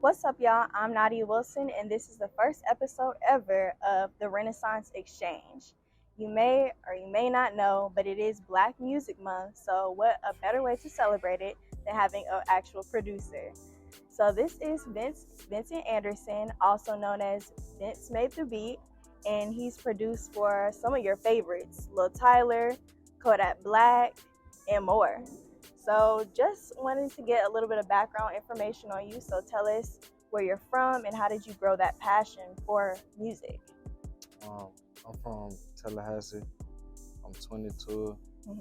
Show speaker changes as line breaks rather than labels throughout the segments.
What's up, y'all? I'm Nadia Wilson, and this is the first episode ever of the Renaissance Exchange. You may or you may not know, but it is Black Music Month, so what a better way to celebrate it than having an actual producer. So this is Vincent Anderson, also known as Vincemadethebeat, and he's produced for some of your favorites, Lil Tyler, Kodak Black, and more. So just wanted to get a little bit of background information on you. So tell us where you're from and how did you grow that passion for music?
I'm from Tallahassee. I'm 22, and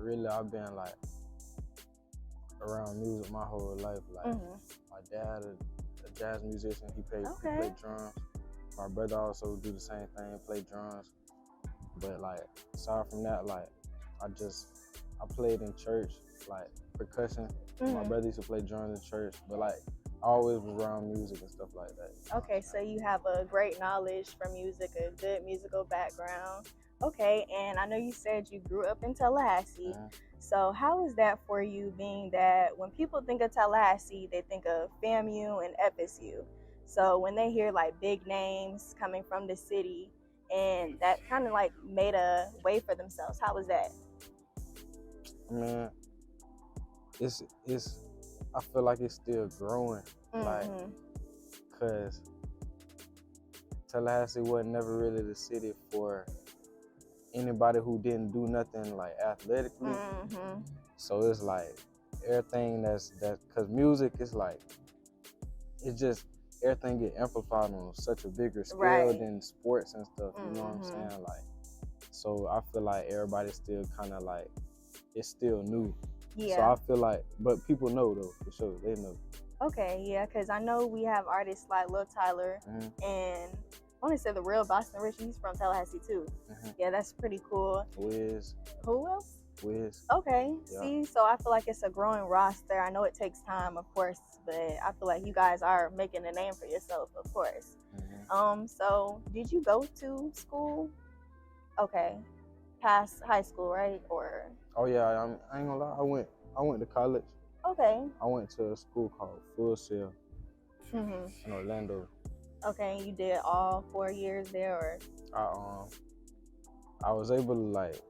really I've been like around music my whole life. Like my dad, a jazz musician, he played drums. My brother also do the same thing, play drums. But like aside from that, like I played in church, like percussion. My brother used to play drums in church, but like I always was around music and stuff like that.
Okay, so you have a great knowledge for music, a good musical background. Okay, and I know you said you grew up in Tallahassee. So how is that for you, being that when people think of Tallahassee, they think of FAMU and FSU. So when they hear like big names coming from the city and that kind of like made a way for themselves, how was that?
I mean, it's I feel like it's still growing, like, cause Tallahassee wasn't never really the city for anybody who didn't do nothing like athletically. So it's like everything cause music is like, it's just everything get amplified on such a bigger scale than sports and stuff. You know what I'm saying? Like, so I feel like everybody's still kind of like, it's still new.
Yeah.
So I feel like, but people know though, for sure, they know.
Okay, yeah, because I know we have artists like Lil Tyler, and I want to say the real Boston Rich, he's from Tallahassee too. Yeah, that's pretty cool.
Wiz.
Who else?
Wiz.
Okay, see, so I feel like it's a growing roster. I know it takes time, of course, but I feel like you guys are making a name for yourself, of course. So did you go to school? Okay, past high school, right? Or?
Oh yeah, I ain't gonna lie. I went to college.
Okay.
I went to a school called Full Sail in Orlando.
Okay, you did all 4 years there, or?
I was able to like,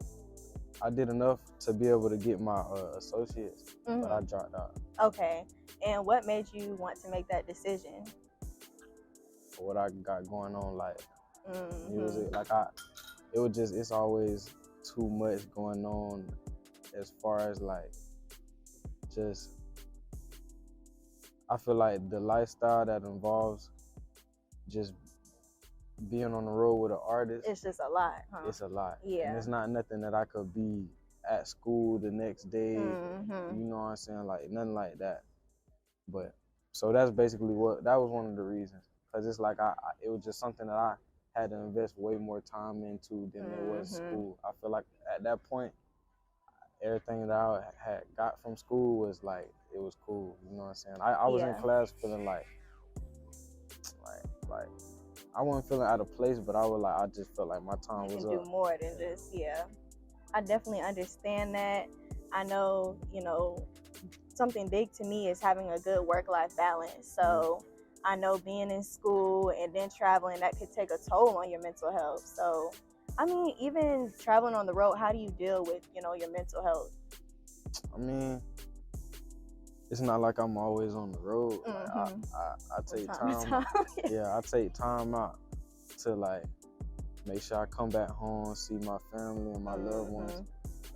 I did enough to be able to get my associates, but I dropped out.
Okay, and what made you want to make that decision?
For what I got going on, like music, like it's always too much going on as far as like, just, I feel like the lifestyle that involves just being on the road with an artist,
it's just a lot, huh?
It's a lot.
Yeah.
And it's not nothing that I could be at school the next day. You know what I'm saying? Like, nothing like that. But, so that's basically that was one of the reasons. Because it's like, it was just something that I had to invest way more time into than it was school. I feel like at that point, everything that I had got from school was like, it was cool. You know what I'm saying? I was in class feeling like I wasn't feeling out of place, but I just felt like my time was up.
You can do more than just, I definitely understand that. I know, something big to me is having a good work-life balance. So I know being in school and then traveling, that could take a toll on your mental health. So, I mean, even traveling on the road, how do you deal with, your mental health?
I mean, it's not like I'm always on the road. Like, I take time. I take time out to like make sure I come back home, see my family and my loved ones,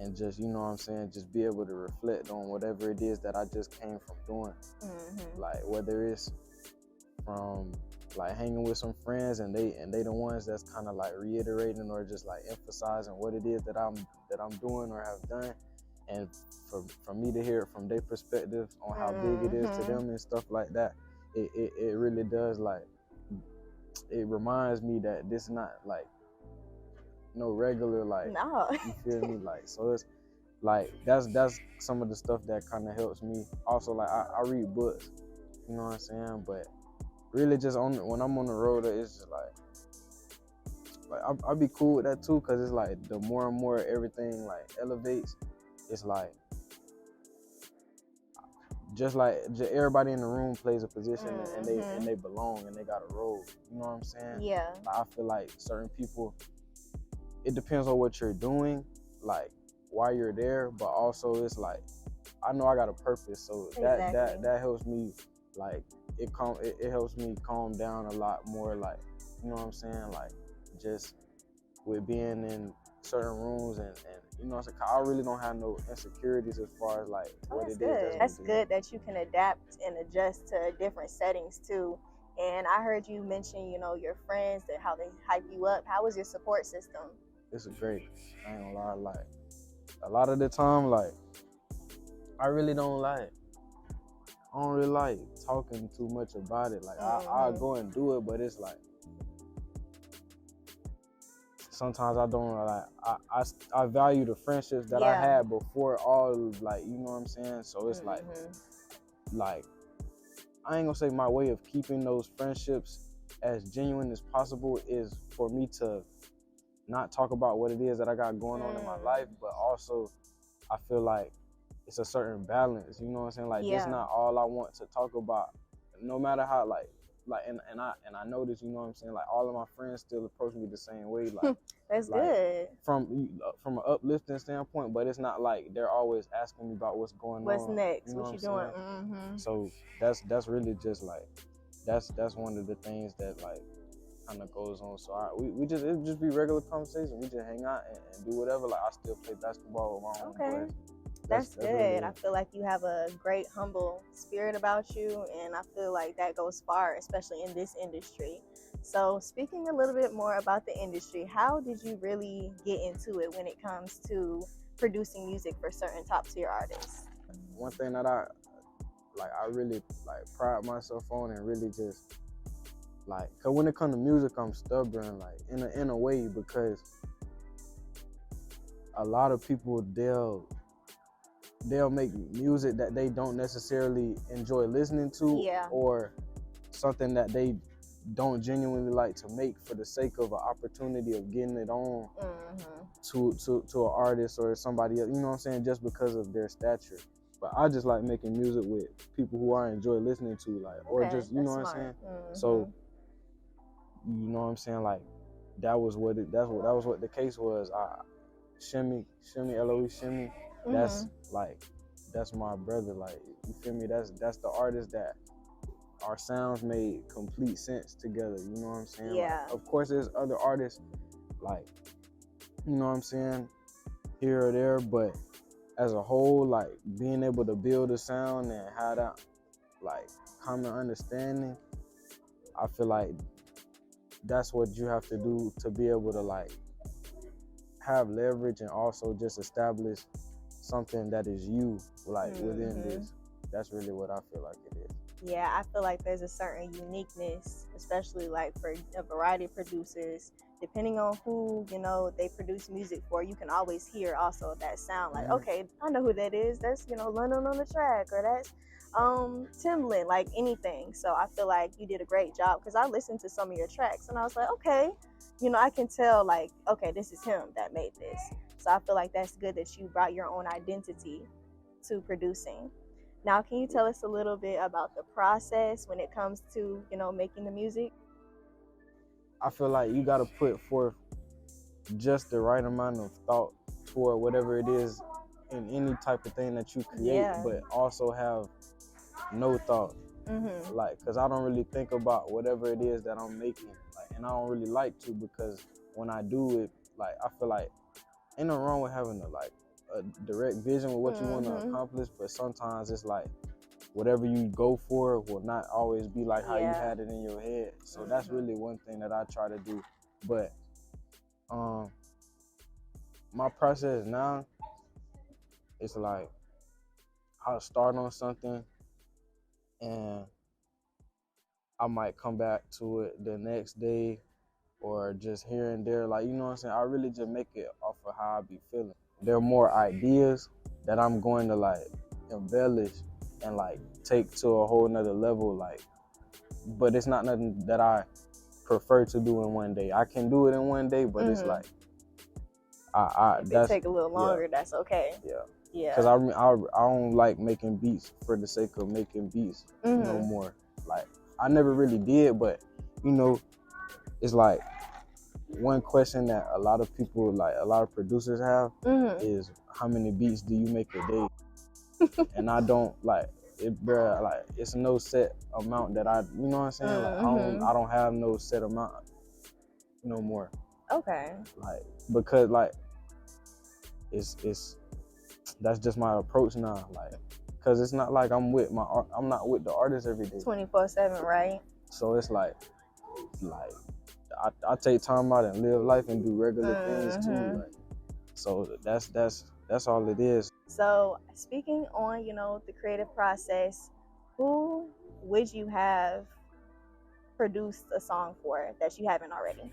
and just, you know what I'm saying, just be able to reflect on whatever it is that I just came from doing. Like, whether it's from like hanging with some friends and they the ones that's kind of like reiterating or just like emphasizing what it is that I'm doing or have done. And for me to hear it from their perspective on how big it is to them and stuff like that, it really does, like, it reminds me that this is not like no regular, like, you feel me? Like, so it's like, that's some of the stuff that kind of helps me. Also, like, I read books, you know what I'm saying? But really just when I'm on the road, it's just like I'll be cool with that too, because it's like the more and more everything like elevates, it's like just everybody in the room plays a position and they belong and they got a role. You know what I'm saying?
Yeah.
Like, I feel like certain people, it depends on what you're doing, like why you're there, but also it's like I know I got a purpose, so that helps me, like it helps me calm down a lot more, like, you know what I'm saying, like just with being in certain rooms and you know what I'm saying, I really don't have no insecurities as far as like what it is.
That's good that you can adapt and adjust to different settings too. And I heard you mention, you know, your friends, that how they hype you up. How was your support system?
It's great. I ain't gonna lie, like a lot of the time, like I really don't really like talking too much about it. Like I'll go and do it, but it's like sometimes I don't like I value the friendships that I had before all, like, you know what I'm saying? So it's like I ain't gonna say my way of keeping those friendships as genuine as possible is for me to not talk about what it is that I got going on in my life, but also I feel like it's a certain balance, you know what I'm saying? Like it's not all I want to talk about, no matter how like and I notice, you know what I'm saying, like all of my friends still approach me the same way, like
that's
like,
good
from an uplifting standpoint, but it's not like they're always asking me about what's going on.
What's next?
You know
what you doing?
So that's really just like that's one of the things that like kind of goes on. So it just be regular conversation. We just hang out and do whatever. Like I still play basketball with my own boys.
That's good. Really, I feel like you have a great, humble spirit about you, and I feel like that goes far, especially in this industry. So speaking a little bit more about the industry, how did you really get into it when it comes to producing music for certain top-tier artists?
One thing that I really like pride myself on, and really just like, cause when it comes to music, I'm stubborn, like in a way, because a lot of people they'll make music that they don't necessarily enjoy listening to, or something that they don't genuinely like to make for the sake of an opportunity of getting it on to an artist or somebody else, you know what I'm saying, just because of their stature. But I just like making music with people who I enjoy listening to, like, or just, you know what I'm saying. So, you know what I'm saying, like that was what the case was. Shimmy, LOE Shimmy. That's my brother. Like, you feel me? That's the artist that our sounds made complete sense together. You know what I'm saying?
Yeah.
Like, of course, there's other artists, like, you know what I'm saying, here or there, but as a whole, like being able to build a sound and have that like common understanding, I feel like that's what you have to do to be able to like have leverage and also just establish something that is you, like within this. That's really what I feel like it is.
Yeah, I feel like there's a certain uniqueness, especially like for a variety of producers, depending on who, you know, they produce music for. You can always hear also that sound, like, okay, I know who that is. That's, you know, London on the track, or that's Timbaland, like anything. So I feel like you did a great job, because I listened to some of your tracks and I was like, okay, you know, I can tell, like, okay, this is him that made this. So I feel like that's good that you brought your own identity to producing. Now, can you tell us a little bit about the process when it comes to, you know, making the music?
I feel like you got to put forth just the right amount of thought toward whatever it is in any type of thing that you create, but also have no thought. Like, because I don't really think about whatever it is that I'm making, like, and I don't really like to, because when I do it, like, I feel like ain't no wrong with having a direct vision with what you want to accomplish, but sometimes it's like whatever you go for will not always be like how you had it in your head. So that's really one thing that I try to do. But my process now, it's like I'll start on something and I might come back to it the next day, or just here and there, like, you know what I'm saying? I really just make it off of how I be feeling. There are more ideas that I'm going to like embellish and like take to a whole nother level, like, but it's not nothing that I prefer to do in one day. I can do it in one day, but it's like
if it take a little longer, that's okay. Yeah.
Because I don't like making beats for the sake of making beats no more. Like, I never really did, but, you know, it's like one question that a lot of people, like a lot of producers have is, how many beats do you make a day? And I don't, like, it, bruh, like, it's no set amount that I, you know what I'm saying? Like, I don't have no set amount no more.
Okay.
Like, because, like, it's that's just my approach now. Like, cause it's not like I'm not with the artist every day.
24/7, right?
So it's like I take time out and live life and do regular things too. Like, so that's all it is.
So speaking on, you know, the creative process, who would you have produced a song for that you haven't already?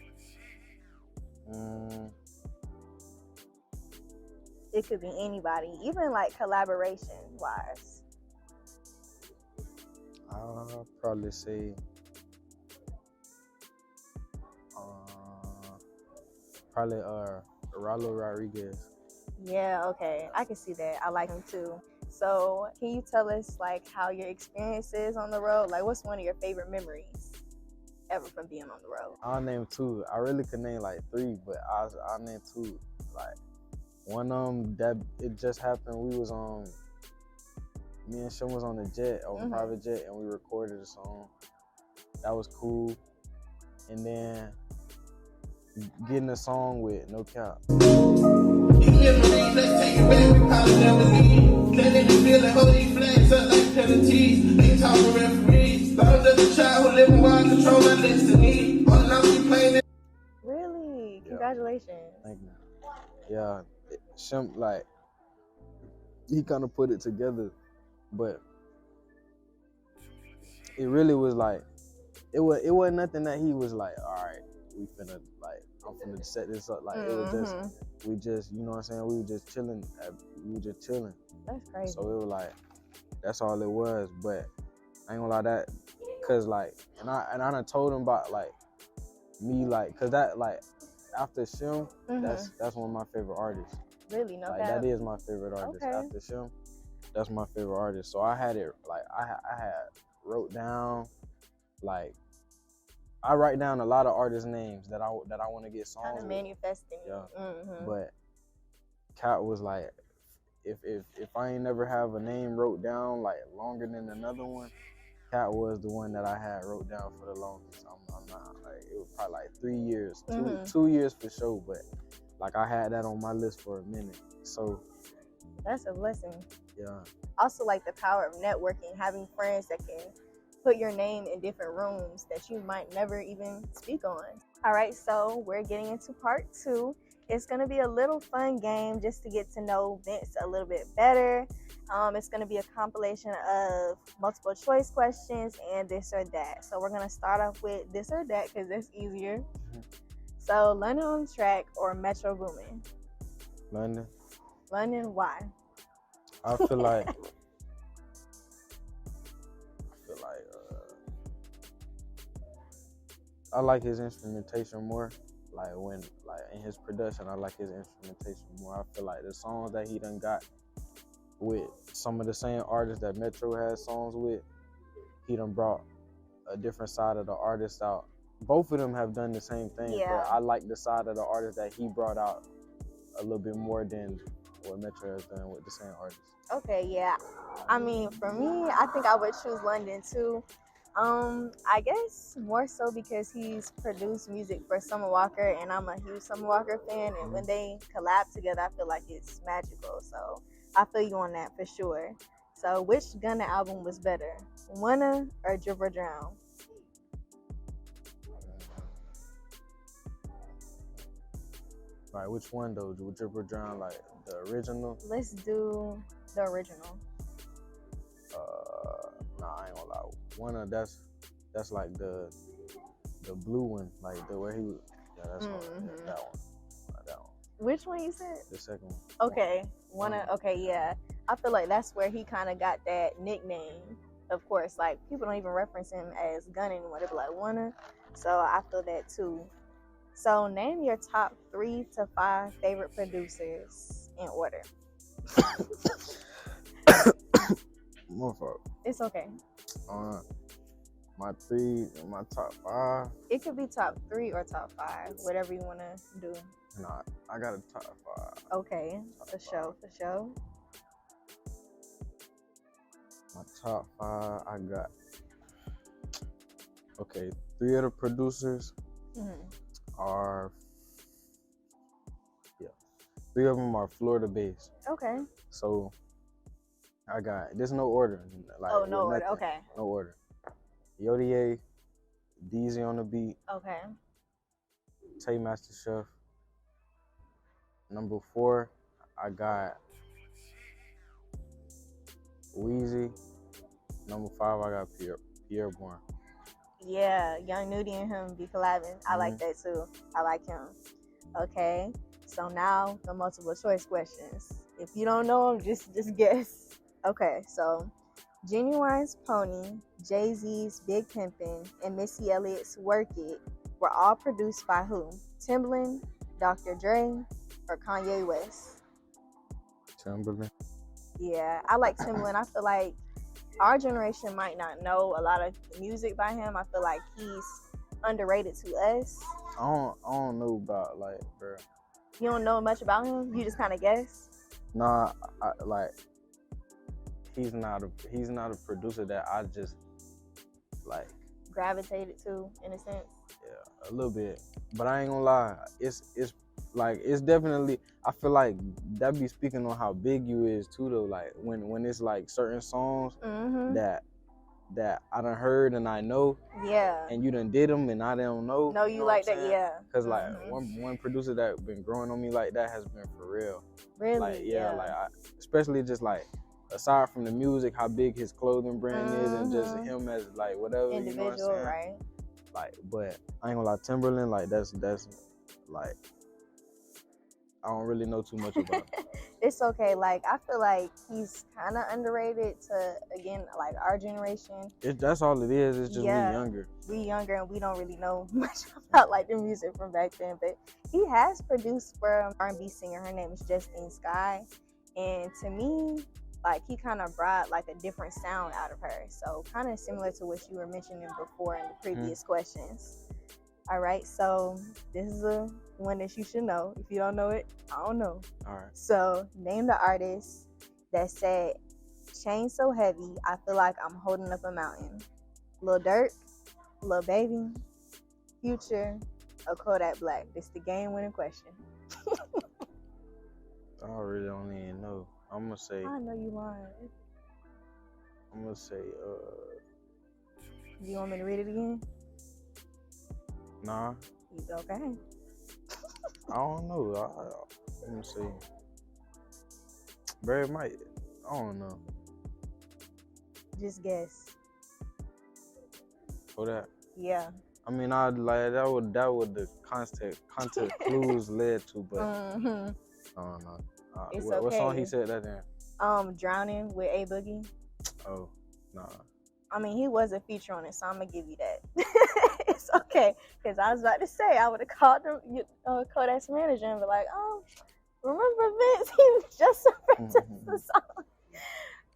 It could be anybody, even like collaboration wise.
I'll probably say probably Ralo Rodriguez.
Yeah, okay. I can see that. I like him too. So can you tell us like how your experience is on the road? Like, what's one of your favorite memories ever from being on the road?
I'll name two. I really could name like three, but I'll name two. Like, one that it just happened. We was on, me and Shim was on a jet, on a private jet, and we recorded a song. That was cool. And then getting a song with NoCap.
Really? Congratulations.
Thank you. Yeah, Shim, like, he kind of put it together, but it really was like, it wasn't nothing that he was like, all right, we finna, like, I'm finna set this up. Like, it was just, we just, you know what I'm saying? We were just chilling.
That's crazy.
So it was like, that's all it was. But I ain't gonna lie, that, cause like, and I done told him about like me, like, cause that, like, after Shim, that's one of my favorite artists.
Really? No
like,
cap?
that is my favorite artist.
Okay.
After Shim, that's my favorite artist. So I had it, like, I had wrote down, like, I write down a lot of artist names that I want to get songs
kind of manifesting.
Yeah. But Cat was like, if I ain't never have a name wrote down like longer than another one, Cat was the one that I had wrote down for the longest. I'm not, like, it was probably like 3 years, 2 years for sure. But like, I had that on my list for a minute. So
that's a blessing.
Yeah.
Also, like the power of networking, having friends that can put your name in different rooms that you might never even speak on. All right, so we're getting into part 2. It's going to be a little fun game just to get to know Vince a little bit better. It's going to be a compilation of multiple choice questions and this or that. So we're going to start off with this or that because it's easier. So London on Track or Metro Boomin?
London.
London, why?
I feel like I like his instrumentation more. Like, when, like, in his production, I like his instrumentation more. I feel like the songs that he done got with some of the same artists that Metro has songs with, he done brought a different side of the artist out. Both of them have done the same thing, but I like the side of the artist that he brought out a little bit more than what Metro has done with the same artist.
Okay, yeah. I mean, for me, I think I would choose London too. I guess more so because he's produced music for Summer Walker, and I'm a huge Summer Walker fan, and when they collab together, I feel like it's magical. So I feel you on that for sure. So which Gunna album was better, Wanna or Drip or Drown?
Right, which one though? Drip or Drown, like the original?
Let's do the original.
Nah, I ain't gonna lie. Wanna, that's like the blue one, like the where he, that's one, that one. That one.
Which one you said?
The second one.
Okay, Wanna. Okay, yeah. I feel like that's where he kind of got that nickname. Of course, like people don't even reference him as Gunna anymore. They be like Wanna. So I feel that too. So name your top 3 to 5 favorite producers in order.
My fault.
It's okay.
My top 5.
It could be top 3 or top 5, whatever you want to do.
Nah, I got a top 5.
Okay, for sure.
My top 5, I got. Okay, 3 of the producers are. Yeah, 3 of them are Florida based.
Okay.
So I got. There's no order. Like,
no order. Okay.
No order. Yodia, DZ on the beat.
Okay.
Tay Master Chef. Number 4, I got Weezy. Number 5, I got Pierre Bourne.
Yeah, Young Nudie and him be collabing. I like that too. I like him. Okay, so now the multiple choice questions. If you don't know them, just guess. Okay, so Genuine's Pony, Jay-Z's Big Pimpin', and Missy Elliott's Work It were all produced by who? Timbaland, Dr. Dre, or Kanye West?
Timbaland.
Yeah, I like Timbaland. I feel like our generation might not know a lot of music by him. I feel like he's underrated to us.
I don't know about, like, bro.
You don't know much about him? You just kind of guess?
Nah, like, he's not a producer that I just like
gravitated to, in a sense.
Yeah, a little bit, but I ain't gonna lie. It's definitely. I feel like that be speaking on how big you is too, though. Like when it's like certain songs that I done heard and I know.
Yeah.
And you done did them and I don't know.
No, you like that, yeah.
Cause like one producer that been growing on me like that has been For Real.
Really?
Like like especially just like aside from the music, how big his clothing brand is, and just him as like whatever
individual,
you know what I'm saying?
Right?
Like, but I ain't gonna lie, Timberland, like that's like I don't really know too much about him.
It's okay. Like I feel like he's kind of underrated to again like our generation.
That's all it is. It's just we younger.
We younger and we don't really know much about like the music from back then. But he has produced for an R&B singer. Her name is Justine Skye, and to me, like he kind of brought like a different sound out of her. So kind of similar to what you were mentioning before in the previous questions. All right, so this is a one that you should know. If you don't know it, I don't know.
All right.
So name the artist that said, "Chain so heavy, I feel like I'm holding up a mountain." Lil Durk, Lil Baby, Future, or Kodak Black? This is the game-winning question.
I really don't even know. I'm gonna say.
I know you lying.
I'm gonna say.
You want me to read it again?
Nah.
Okay.
I don't know. I'm gonna say. Barry might. I don't know.
Just guess.
For that.
Yeah.
I mean, I like that would the context clues led to, but I don't know.
It's
what song he said that in?
Drowning with A Boogie.
Oh, nah.
I mean, he was a feature on it, so I'm gonna give you that. It's okay, because I was about to say I would have called him Kodak's manager and be like, "Oh, remember Vince? He was just a the song."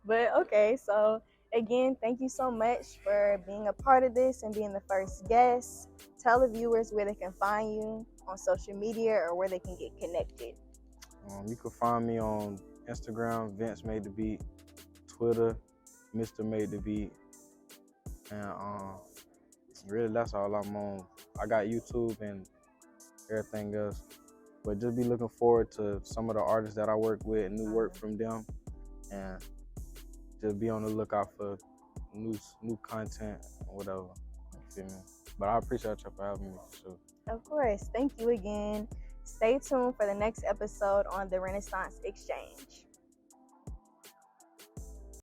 But okay, so again, thank you so much for being a part of this and being the first guest. Tell the viewers where they can find you on social media or where they can get connected.
You can find me on Instagram, Vincemadethebeat, Twitter, Mr.Madethebeat, and really that's all I'm on. I got YouTube and everything else, but just be looking forward to some of the artists that I work with, new work from them, and just be on the lookout for new content or whatever. You feel me? But I appreciate you for having me for sure.
Of course. Thank you again. Stay tuned for the next episode on the Renaissance Exchange.